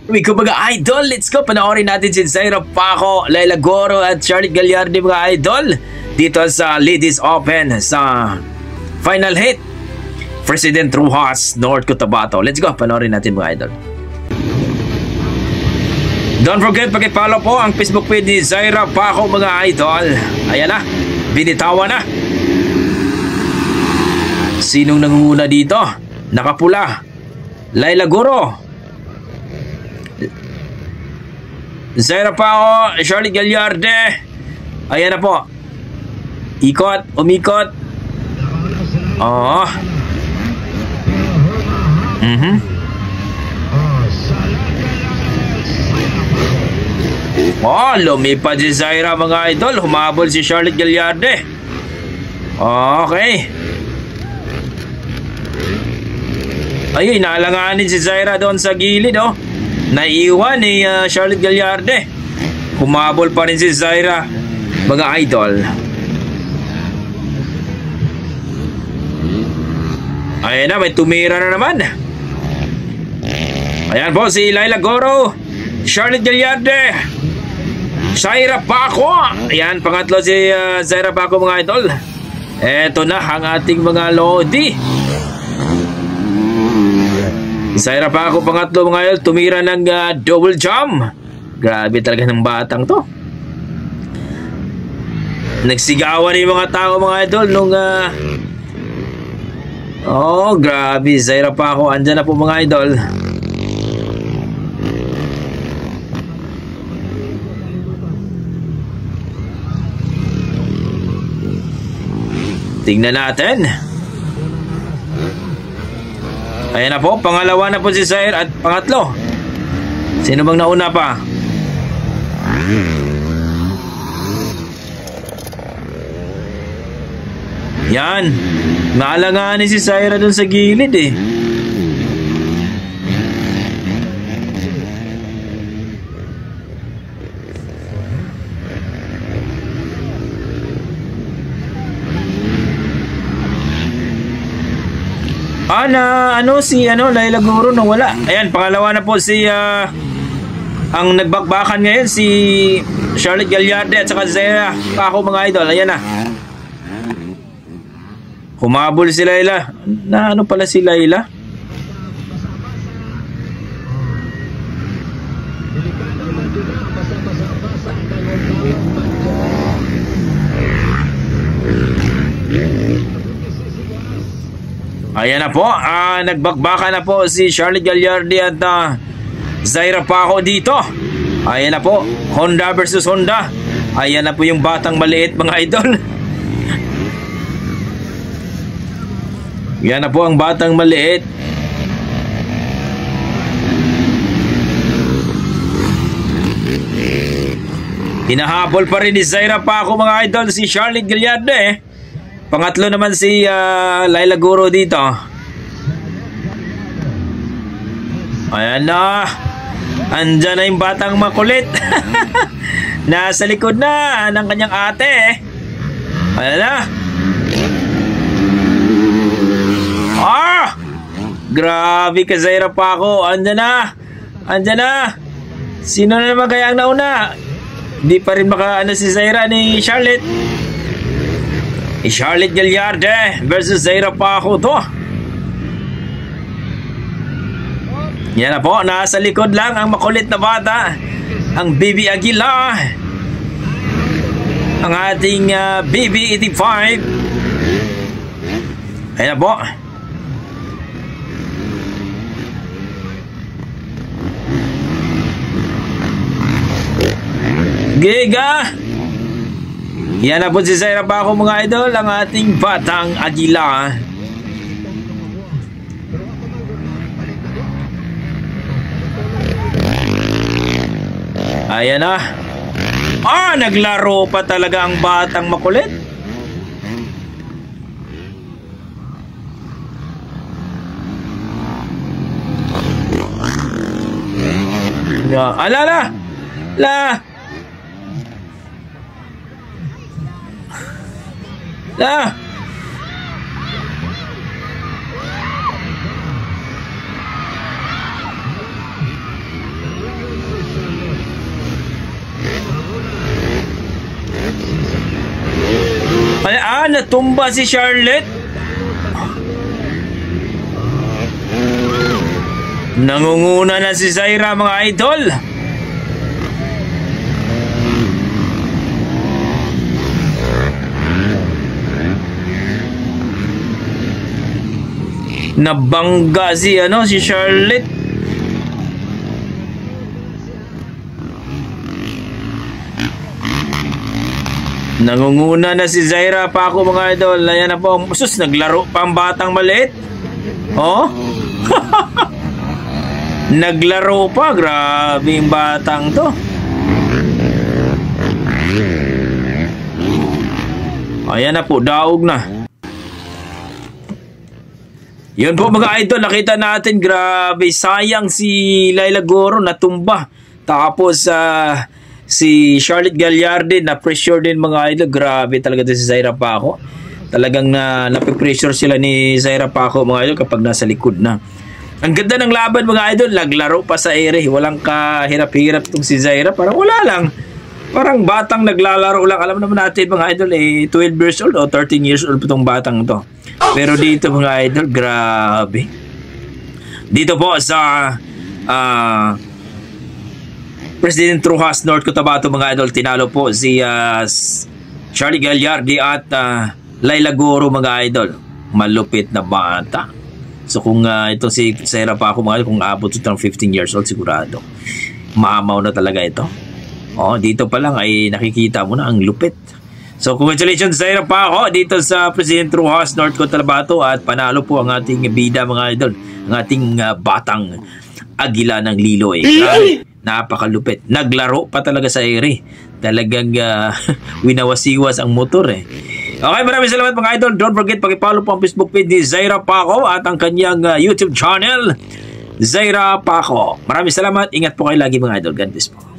Wiko mga idol, let's go! Panoorin natin si Zaira Paco, Laila Goro at Charlotte Gallardi mga idol dito sa Ladies Open sa final hit President Rojas, North Cotabato. Let's go! Panoorin natin mga idol. Don't forget paki-follow po ang Facebook page ni Zaira Paco mga idol. Ayan na, binitawan na. Sinong nangunguna dito? Nakapula, Laila Goro, Zaira Paco, Charlotte Gallardi. Ayan na po. Ikot, umikot. Oh. Oh, lumipad si Zaira mga idol. Humabol si Charlotte Gallardi. Okay. Ayun, nalanganin si Zaira doon sa gilid, oh. Naiwan ni Charlotte Gallardi. Humabol pa rin si Zaira mga idol. Ayan na, may tumira na naman. Ayan po si Laila Goro, Charlotte Gallardi, Zaira Paco. Ayan, pangatlo si Zaira Paco mga idol. Eto na ang ating mga lodi. Zaira Paco pangatlo mga idol, tumira ng double jump. Grabe talaga ng batang to. Nagsigawan yung mga tao mga idol nung oh, grabe. Zaira Paco, andyan na po mga idol. Tingnan natin. Ayan na po, pangalawa na po si Zaira at pangatlo. Sino bang nauna pa? Yan. Naalanganin si Zaira dun sa gilid eh. Laila Goro nawala. Ayan, pangalawa na po si ang nagbakbakan ngayon si Charlotte Gallardi at saka Zaira Paco mga idol. Ayan na. Humabol si Laila. Na ano pala si Laila? Ayan na po, nagbakbaka na po si Charlotte Gallardi at Zaira Paco dito. Ayan na po, Honda versus Honda. Ayan na po yung batang maliit mga idol. Yan na po ang batang maliit. Hinahabol pa rin ni Zaira Paco mga idol si Charlotte Gallardi. Pangatlo naman si Laila Goro dito. Ayan na. Andyan na yung batang makulit. Nasa likod na ng kanyang ate. Ayan na. Grabe ka Zaira Paco. Andyan na. Andyan na. Sino na naman kaya ang nauna? Di pa rin makaano si Zaira ni Charlotte. Charlotte Gallardi versus Zaira Paco to. Yan na po, nasa likod lang ang makulit na bata, ang Baby Aguila, ang ating Baby 85. Ayan na po. Giga. Yan na po si Zaira Paco mga idol, ang ating batang Aguila. Ayan na. Naglaro pa talaga ang batang makulit. Alala. natumba si Charlotte. Nangunguna na si Zaira mga idol. Nabangga si Charlotte. Nangunguna na si Zaira pa ako mga idol. Ayan na po. Sus, naglaro pa ang batang maliit. Oh? Naglaro pa. Grabe yung batang to. Ayan na po. Daog na. Yun po mga idol, nakita natin, grabe, sayang si Laila Goro natumba. Tapos si Charlotte Gallardi na pressure din mga idol. Grabe talaga din si Zaira Paco. Talagang napipressure sila ni Zaira Paco mga idol kapag nasa likod na. Ang ganda ng laban mga idol, naglaro pa sa ere. Walang kahirap-hirap itong si Zaira. Parang wala lang. Parang batang naglalaro lang. Alam naman natin mga idol, 12 years old o 13 years old itong batang to. Pero dito mga idol, grabe. Dito po sa President Rojas, North Cotabato mga idol, tinalo po si Charlie Gallardi at Laila Goro mga idol. Malupit na bata. So kung ito si Zaira Paco mga idol, kung abot ito ng 15 years old sigurado, maamaw na talaga ito. Dito pa lang ay nakikita mo na ang lupit. So congratulations Zaira Paco dito sa President Rojas, North Cotabato, at panalo po ang ating bida mga idol, ang ating batang Agila ng Liloy. Napakalupit. Naglaro pa talaga sa ere. Talagang winawasiwas ang motor eh. Okay, maraming salamat mga idol. Don't forget pag-follow po ang Facebook page ni Zaira Paco at ang kanyang YouTube channel, Zaira Paco. Maraming salamat. Ingat po kayo lagi mga idol. God bless po.